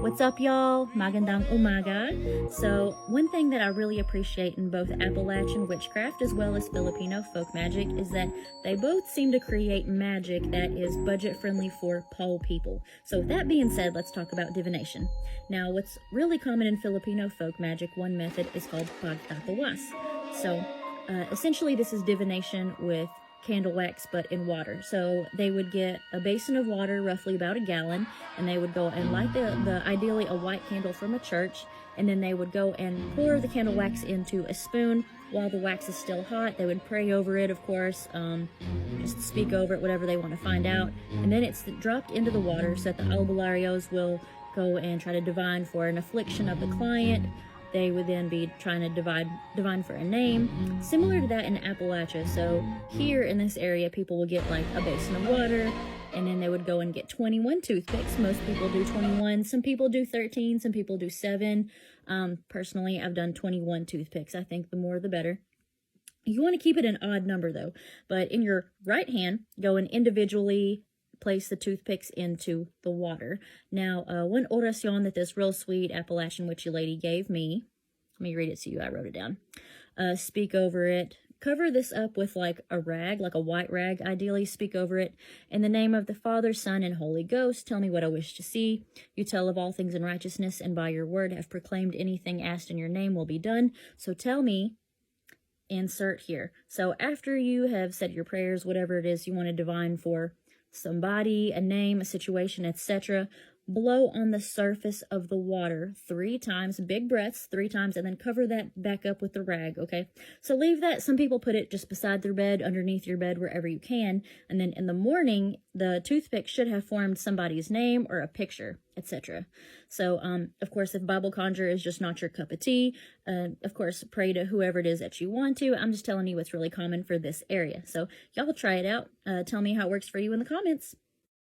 What's up, y'all? Magandang umaga. So, one thing that I really appreciate in both Appalachian witchcraft as well as Filipino folk magic is that they both seem to create magic that is budget-friendly for Pole people. So, with that being said, let's talk about divination. Now, what's really common in Filipino folk magic, one method is called pagtatawas. So, essentially, this is divination with candle wax but in water. So they would get a basin of water, roughly about a gallon, and they would go and light the ideally a white candle from a church, and then they would go and pour the candle wax into a spoon while the wax is still hot. They would pray over it, of course, just speak over it, whatever they want to find out, and then it's dropped into the water so that the albularyo's will go and try to divine for an affliction of the client. They would then be trying to divine for a name, similar to that in Appalachia. So here in this area, people will get like a basin of water, and then they would go and get 21 toothpicks. Most people do 21. Some people do 13. Some people do 7. Personally, I've done 21 toothpicks. I think the more the better. You want to keep it an odd number though. But in your right hand, go and individually place the toothpicks into the water. Now, one oracion that this real sweet Appalachian witchy lady gave me, let me read it to you, I wrote it down. Speak over it. Cover this up with like a rag, like a white rag, ideally. Speak over it. In the name of the Father, Son, and Holy Ghost, tell me what I wish to see. You tell of all things in righteousness, and by your word have proclaimed anything asked in your name will be done. So tell me, insert here. So after you have said your prayers, whatever it is you want to divine for, somebody, a name, a situation, etc., blow on the surface of the water 3 times, big breaths 3 times, and then cover that back up with the rag, okay? So leave that. Some people put it just beside their bed, underneath your bed, wherever you can, and then in the morning, the toothpick should have formed somebody's name or a picture, etc. So, of course, if Bible conjure is just not your cup of tea, of course, pray to whoever it is that you want to. I'm just telling you what's really common for this area. So y'all try it out. Tell me how it works for you in the comments.